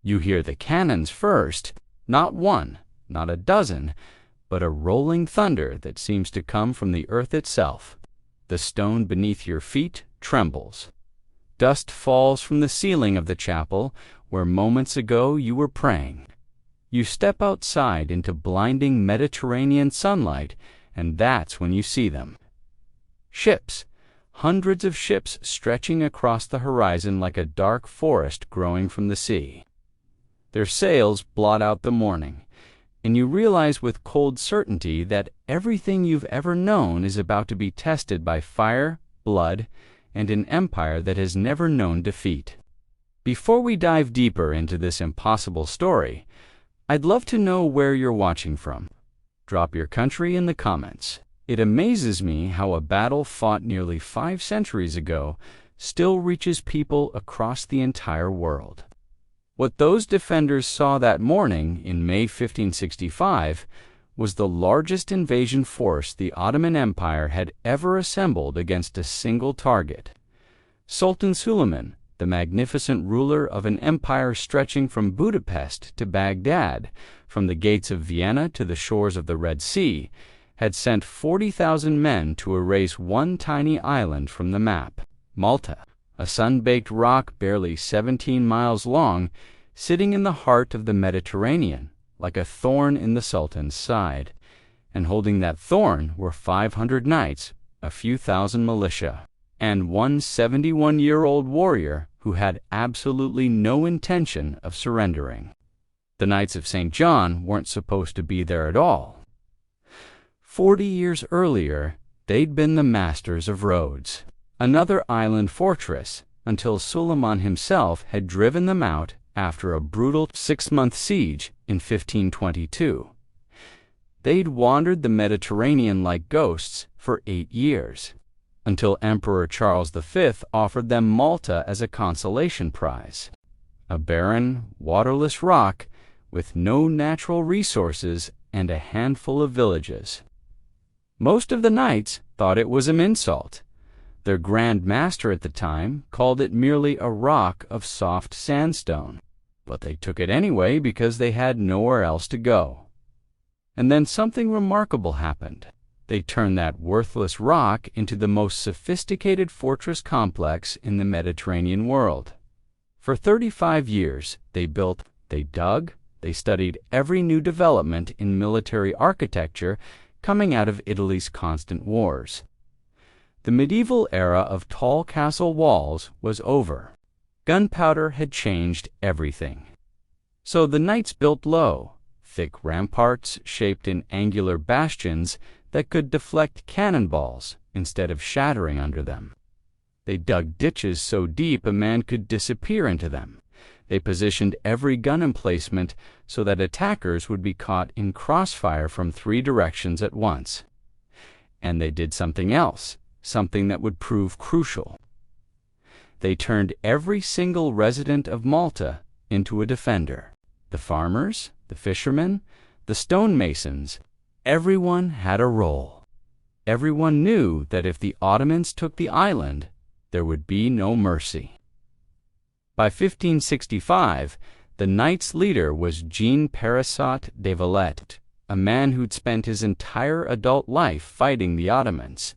You hear the cannons first, not one, not a dozen, but a rolling thunder that seems to come from the earth itself. The stone beneath your feet trembles. Dust falls from the ceiling of the chapel where moments ago you were praying. You step outside into blinding Mediterranean sunlight, and that's when you see them. Ships, hundreds of ships stretching across the horizon like a dark forest growing from the sea. Their sails blot out the morning, and you realize with cold certainty that everything you've ever known is about to be tested by fire, blood, and an empire that has never known defeat. Before we dive deeper into this impossible story, I'd love to know where you're watching from. Drop your country in the comments. It amazes me how a battle fought nearly 5 centuries ago still reaches people across the entire world. What those defenders saw that morning in May 1565 was the largest invasion force the Ottoman Empire had ever assembled against a single target. Sultan Suleiman, the magnificent ruler of an empire stretching from Budapest to Baghdad, from the gates of Vienna to the shores of the Red Sea, had sent 40,000 men to erase one tiny island from the map, Malta, a sun-baked rock barely 17 miles long, sitting in the heart of the Mediterranean, like a thorn in the Sultan's side. And holding that thorn were 500 knights, a few thousand militia, and one 71-year-old warrior who had absolutely no intention of surrendering. The Knights of St. John weren't supposed to be there at all. 40 years earlier, they'd been the masters of Rhodes, another island fortress, until Suleiman himself had driven them out after a brutal 6-month siege in 1522. They'd wandered the Mediterranean like ghosts for 8 years, until Emperor Charles V offered them Malta as a consolation prize, a barren, waterless rock with no natural resources and a handful of villages. Most of the knights thought it was an insult. Their Grand Master at the time called it merely a rock of soft sandstone, but they took it anyway because they had nowhere else to go. And then something remarkable happened. They turned that worthless rock into the most sophisticated fortress complex in the Mediterranean world. For 35 years, they built, they dug, they studied every new development in military architecture coming out of Italy's constant wars. The medieval era of tall castle walls was over. Gunpowder had changed everything. So the knights built low, thick ramparts shaped in angular bastions that could deflect cannonballs instead of shattering under them. They dug ditches so deep a man could disappear into them. They positioned every gun emplacement so that attackers would be caught in crossfire from 3 directions at once. And they did something else, something that would prove crucial. They turned every single resident of Malta into a defender. The farmers, the fishermen, the stonemasons, everyone had a role. Everyone knew that if the Ottomans took the island, there would be no mercy. By 1565, the knights' leader was Jean Perisot de Valette, a man who'd spent his entire adult life fighting the Ottomans.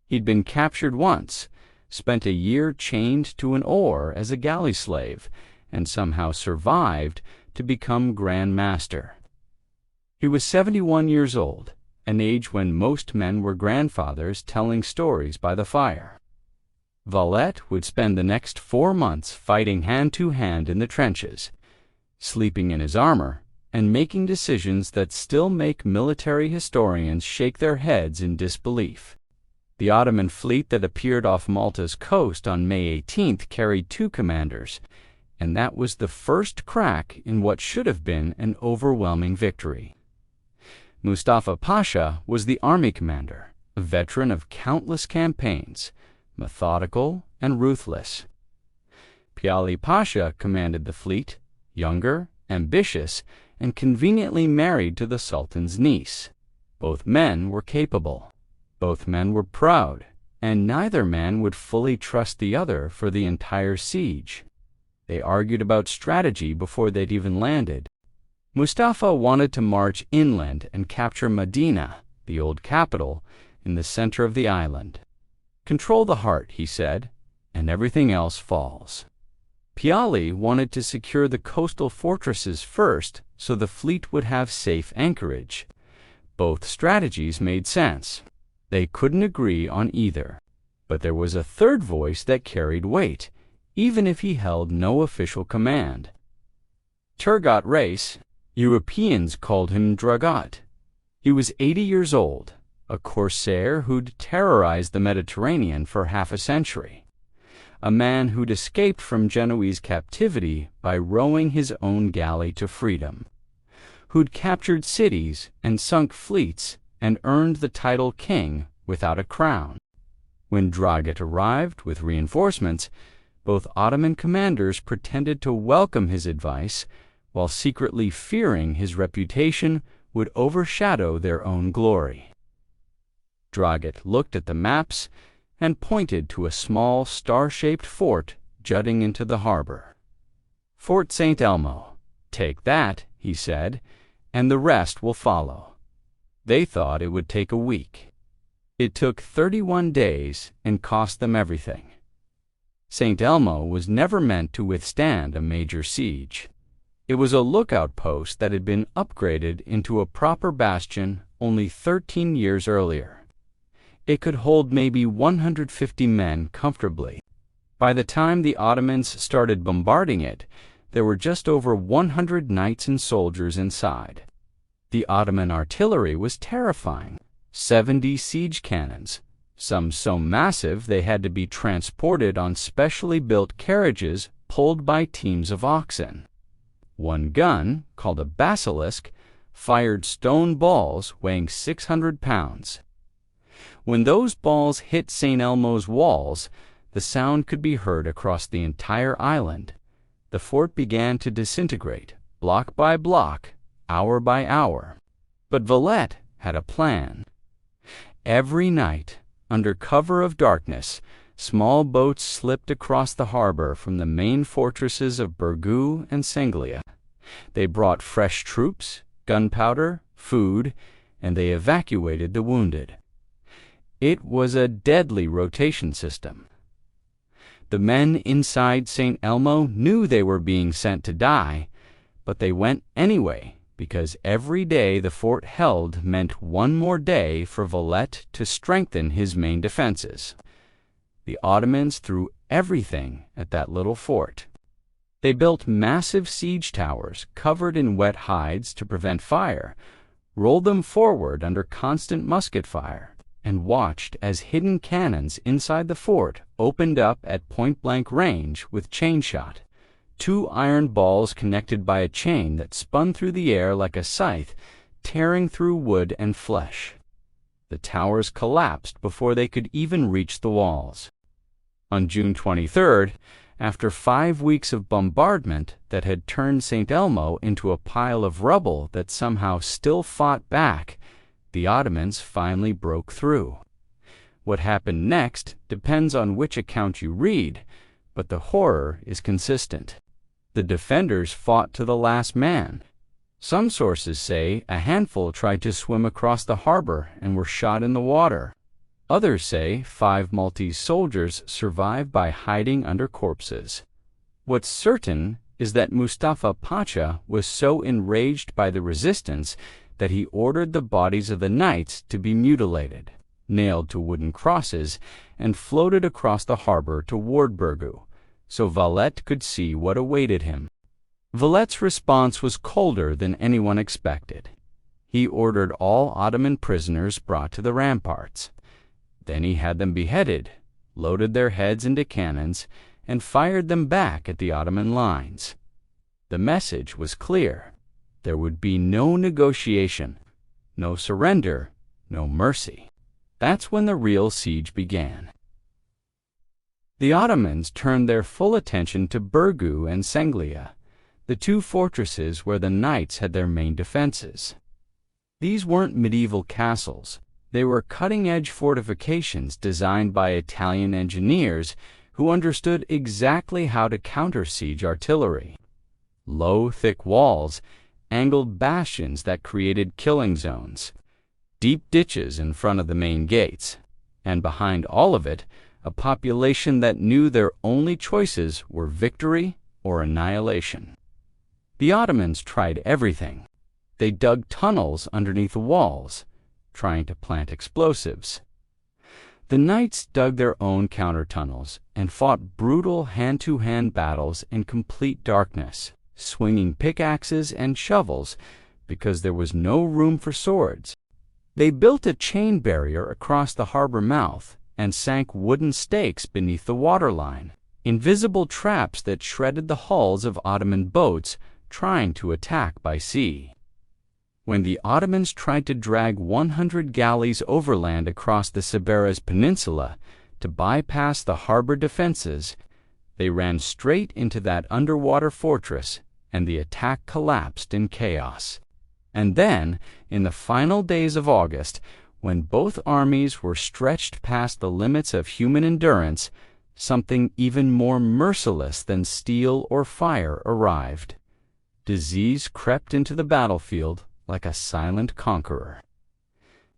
He'd been captured once, spent a year chained to an oar as a galley slave, and somehow survived to become Grand Master. He was 71 years old, an age when most men were grandfathers telling stories by the fire. Valette would spend the next 4 months fighting hand-to-hand in the trenches, sleeping in his armor, and making decisions that still make military historians shake their heads in disbelief. The Ottoman fleet that appeared off Malta's coast on May 18th carried 2 commanders, and that was the first crack in what should have been an overwhelming victory. Mustafa Pasha was the army commander, a veteran of countless campaigns, methodical and ruthless. Piali Pasha commanded the fleet, younger, ambitious, and conveniently married to the Sultan's niece. Both men were capable. Both men were proud, and neither man would fully trust the other for the entire siege. They argued about strategy before they'd even landed. Mustafa wanted to march inland and capture Medina, the old capital, in the center of the island. "Control the heart," he said, "and everything else falls." Piali wanted to secure the coastal fortresses first so the fleet would have safe anchorage. Both strategies made sense. They couldn't agree on either. But there was a third voice that carried weight, even if he held no official command. Turgot Reis, Europeans called him Dragut. He was 80 years old, a corsair who'd terrorized the Mediterranean for half a century. A man who'd escaped from Genoese captivity by rowing his own galley to freedom. Who'd captured cities and sunk fleets and earned the title king without a crown. When Dragut arrived with reinforcements, both Ottoman commanders pretended to welcome his advice while secretly fearing his reputation would overshadow their own glory. Dragut looked at the maps and pointed to a small star-shaped fort jutting into the harbor. "Fort St. Elmo. Take that," he said, "and the rest will follow." They thought it would take a week. It took 31 days and cost them everything. St. Elmo was never meant to withstand a major siege. It was a lookout post that had been upgraded into a proper bastion only 13 years earlier. It could hold maybe 150 men comfortably. By the time the Ottomans started bombarding it, there were just over 100 knights and soldiers inside. The Ottoman artillery was terrifying. 70 siege cannons, some so massive they had to be transported on specially built carriages pulled by teams of oxen. One gun, called a basilisk, fired stone balls weighing 600 pounds. When those balls hit St. Elmo's walls, the sound could be heard across the entire island. The fort began to disintegrate, block by block, hour by hour. But Valette had a plan. Every night, under cover of darkness, small boats slipped across the harbor from the main fortresses of Birgu and Senglia. They brought fresh troops, gunpowder, food, and they evacuated the wounded. It was a deadly rotation system. The men inside St. Elmo knew they were being sent to die, but they went anyway, because every day the fort held meant one more day for Valette to strengthen his main defenses. The Ottomans threw everything at that little fort. They built massive siege towers covered in wet hides to prevent fire, rolled them forward under constant musket fire, and watched as hidden cannons inside the fort opened up at point-blank range with chain shot. 2 iron balls connected by a chain that spun through the air like a scythe, tearing through wood and flesh. The towers collapsed before they could even reach the walls. On June 23rd, after 5 weeks of bombardment that had turned St. Elmo into a pile of rubble that somehow still fought back, the Ottomans finally broke through. What happened next depends on which account you read, but the horror is consistent. The defenders fought to the last man. Some sources say a handful tried to swim across the harbor and were shot in the water. Others say 5 Maltese soldiers survived by hiding under corpses. What's certain is that Mustafa Pasha was so enraged by the resistance that he ordered the bodies of the knights to be mutilated, nailed to wooden crosses, and floated across the harbor toward Birgu, so Valette could see what awaited him. Valette's response was colder than anyone expected. He ordered all Ottoman prisoners brought to the ramparts. Then he had them beheaded, loaded their heads into cannons, and fired them back at the Ottoman lines. The message was clear. There would be no negotiation, no surrender, no mercy. That's when the real siege began. The Ottomans turned their full attention to Birgu and Senglia, the 2 fortresses where the knights had their main defenses. These weren't medieval castles. They were cutting-edge fortifications designed by Italian engineers who understood exactly how to counter-siege artillery. Low, thick walls, angled bastions that created killing zones, deep ditches in front of the main gates, and behind all of it, a population that knew their only choices were victory or annihilation. The Ottomans tried everything. They dug tunnels underneath the walls, trying to plant explosives. The knights dug their own counter-tunnels and fought brutal hand-to-hand battles in complete darkness, swinging pickaxes and shovels because there was no room for swords. They built a chain barrier across the harbor mouth and sank wooden stakes beneath the waterline, invisible traps that shredded the hulls of Ottoman boats trying to attack by sea. When the Ottomans tried to drag 100 galleys overland across the Siberis Peninsula to bypass the harbor defenses, they ran straight into that underwater fortress, and the attack collapsed in chaos. And then, in the final days of August, when both armies were stretched past the limits of human endurance, something even more merciless than steel or fire arrived. Disease crept into the battlefield like a silent conqueror.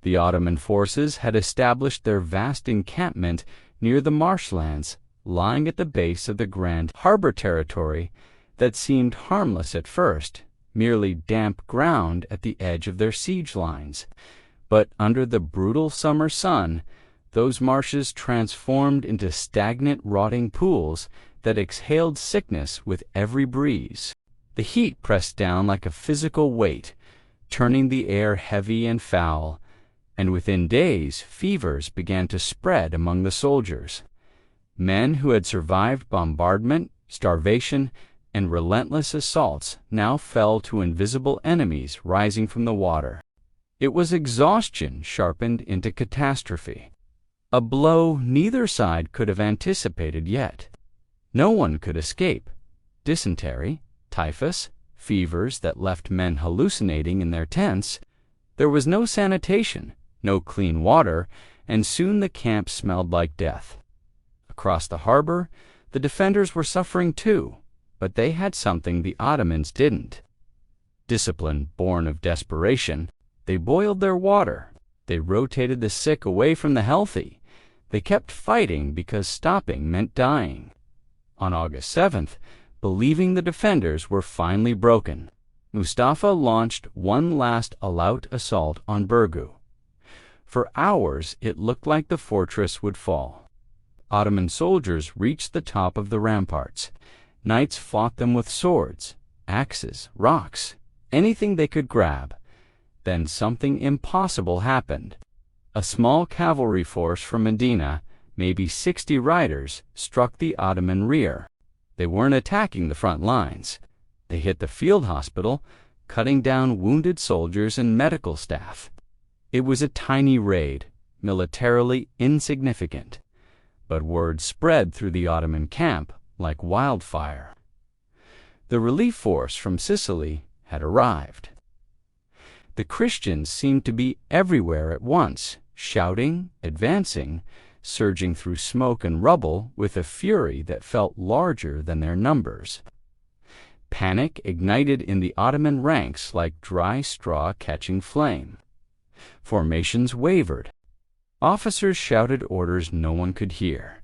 The Ottoman forces had established their vast encampment near the marshlands lying at the base of the grand harbor territory that seemed harmless at first, merely damp ground at the edge of their siege lines. But under the brutal summer sun, those marshes transformed into stagnant, rotting pools that exhaled sickness with every breeze. The heat pressed down like a physical weight, turning the air heavy and foul, and within days fevers began to spread among the soldiers. Men who had survived bombardment, starvation, and relentless assaults now fell to invisible enemies rising from the water. It was exhaustion sharpened into catastrophe, a blow neither side could have anticipated yet. No one could escape. Dysentery, typhus, fevers that left men hallucinating in their tents. There was no sanitation, no clean water, and soon the camp smelled like death. Across the harbor, the defenders were suffering too, but they had something the Ottomans didn't. Discipline born of desperation. They boiled their water. They rotated the sick away from the healthy. They kept fighting because stopping meant dying. On August 7th, believing the defenders were finally broken, Mustafa launched one last all-out assault on Burgu. For hours, it looked like the fortress would fall. Ottoman soldiers reached the top of the ramparts. Knights fought them with swords, axes, rocks, anything they could grab. Then something impossible happened. A small cavalry force from Medina, maybe 60 riders, struck the Ottoman rear. They weren't attacking the front lines. They hit the field hospital, cutting down wounded soldiers and medical staff. It was a tiny raid, militarily insignificant, but word spread through the Ottoman camp like wildfire. The relief force from Sicily had arrived. The Christians seemed to be everywhere at once, shouting, advancing, surging through smoke and rubble with a fury that felt larger than their numbers. Panic ignited in the Ottoman ranks like dry straw catching flame. Formations wavered. Officers shouted orders no one could hear.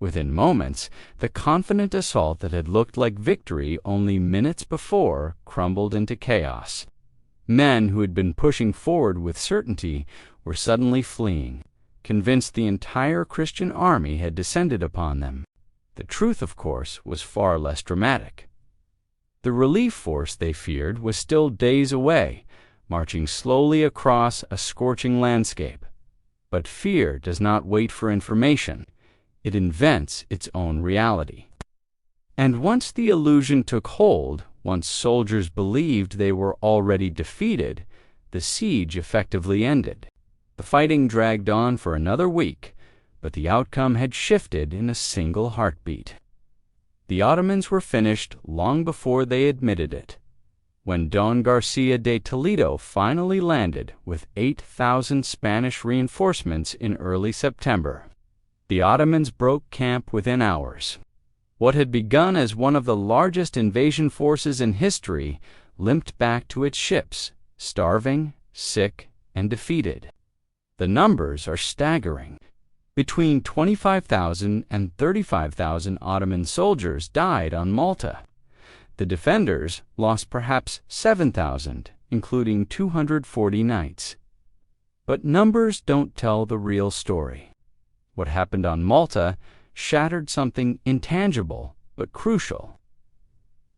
Within moments, the confident assault that had looked like victory only minutes before crumbled into chaos. Men who had been pushing forward with certainty were suddenly fleeing, convinced the entire Christian army had descended upon them. The truth, of course, was far less dramatic. The relief force, they feared, was still days away, marching slowly across a scorching landscape. But fear does not wait for information. It invents its own reality. And once the illusion took hold, once soldiers believed they were already defeated, the siege effectively ended. The fighting dragged on for another week, but the outcome had shifted in a single heartbeat. The Ottomans were finished long before they admitted it. When Don Garcia de Toledo finally landed with 8,000 Spanish reinforcements in early September, The Ottomans broke camp within hours. What had begun as one of the largest invasion forces in history limped back to its ships, starving, sick, and defeated. The numbers are staggering. Between 25,000 and 35,000 Ottoman soldiers died on Malta. The defenders lost perhaps 7,000, including 240 knights. But numbers don't tell the real story. What happened on Malta shattered something intangible but crucial: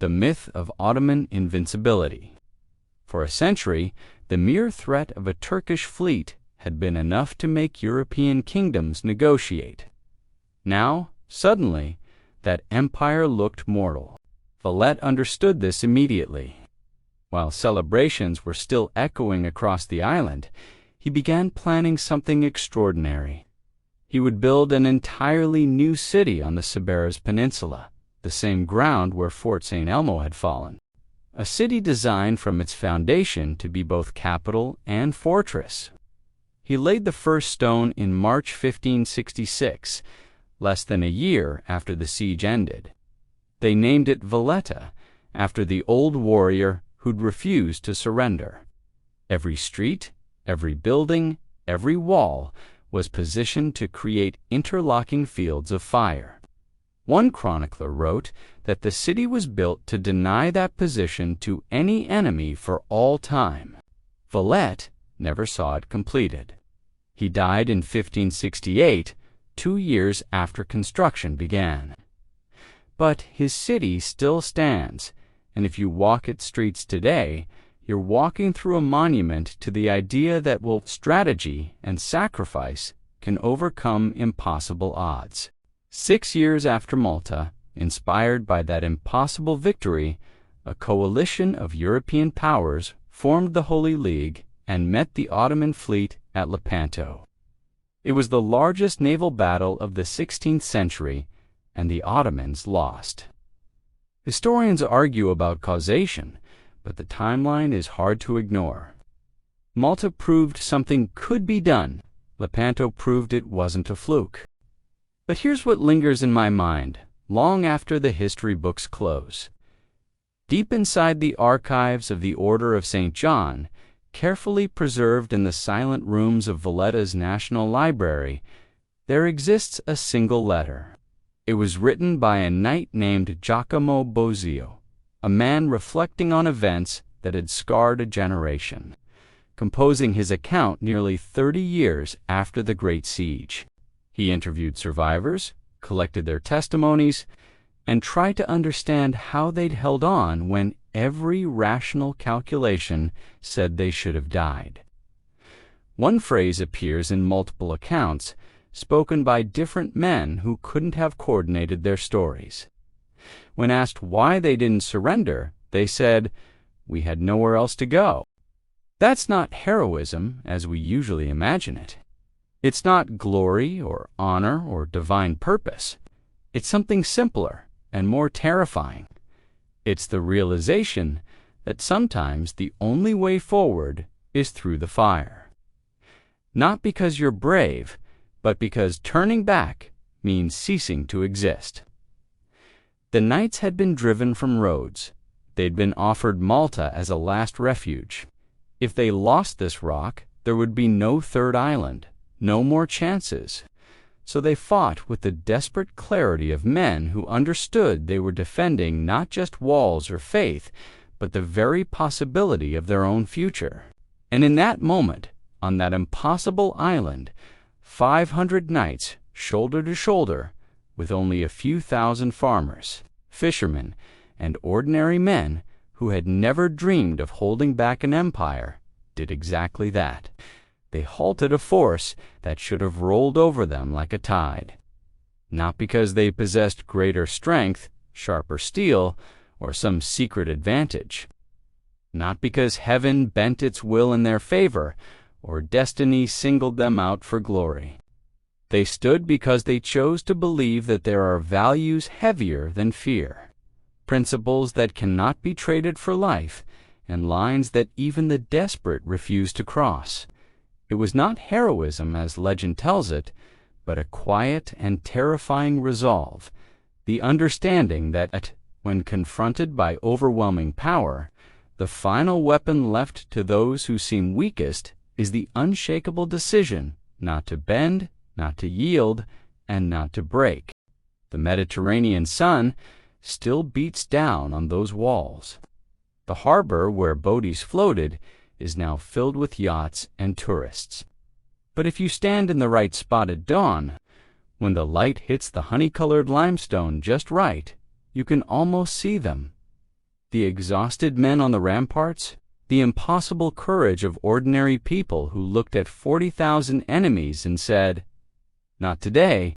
the myth of Ottoman invincibility. For a century, the mere threat of a Turkish fleet had been enough to make European kingdoms negotiate. Now, suddenly, that empire looked mortal. Villette understood this immediately. While celebrations were still echoing across the island, he began planning something extraordinary. He would build an entirely new city on the Siberias Peninsula, the same ground where Fort St. Elmo had fallen. A city designed from its foundation to be both capital and fortress. He laid the first stone in March 1566, less than a year after the siege ended. They named it Valletta, after the old warrior who'd refused to surrender. Every street, every building, every wall was positioned to create interlocking fields of fire. One chronicler wrote that the city was built to deny that position to any enemy for all time. Villette never saw it completed. He died in 1568, 2 years after construction began. But his city still stands, and if you walk its streets today, you're walking through a monument to the idea that strategy and sacrifice can overcome impossible odds. 6 years after Malta, inspired by that impossible victory, a coalition of European powers formed the Holy League and met the Ottoman fleet at Lepanto. It was the largest naval battle of the 16th century, and the Ottomans lost. Historians argue about causation, but the timeline is hard to ignore. Malta proved something could be done. Lepanto proved it wasn't a fluke. But here's what lingers in my mind, long after the history books close. Deep inside the archives of the Order of St. John, carefully preserved in the silent rooms of Valletta's National Library, there exists a single letter. It was written by a knight named Giacomo Bosio, a man reflecting on events that had scarred a generation, composing his account nearly 30 years after the Great Siege. He interviewed survivors, collected their testimonies, and tried to understand how they'd held on when every rational calculation said they should have died. One phrase appears in multiple accounts, spoken by different men who couldn't have coordinated their stories. When asked why they didn't surrender, they said, "We had nowhere else to go." That's not heroism as we usually imagine it. It's not glory or honor or divine purpose. It's something simpler and more terrifying. It's the realization that sometimes the only way forward is through the fire. Not because you're brave, but because turning back means ceasing to exist. The knights had been driven from Rhodes. They'd been offered Malta as a last refuge. If they lost this rock, there would be no third island, no more chances. So they fought with the desperate clarity of men who understood they were defending not just walls or faith, but the very possibility of their own future. And in that moment, on that impossible island, 500 knights, shoulder to shoulder, with only a few thousand farmers, fishermen, and ordinary men who had never dreamed of holding back an empire, did exactly that. They halted a force that should have rolled over them like a tide. Not because they possessed greater strength, sharper steel, or some secret advantage. Not because heaven bent its will in their favor, or destiny singled them out for glory. They stood because they chose to believe that there are values heavier than fear, principles that cannot be traded for life, and lines that even the desperate refuse to cross. It was not heroism as legend tells it, but a quiet and terrifying resolve, the understanding that, when confronted by overwhelming power, the final weapon left to those who seem weakest is the unshakable decision not to bend, not to yield, and not to break. The Mediterranean sun still beats down on those walls. The harbor where boats floated is now filled with yachts and tourists. But if you stand in the right spot at dawn, when the light hits the honey-colored limestone just right, you can almost see them. The exhausted men on the ramparts, the impossible courage of ordinary people who looked at 40,000 enemies and said, "Not today."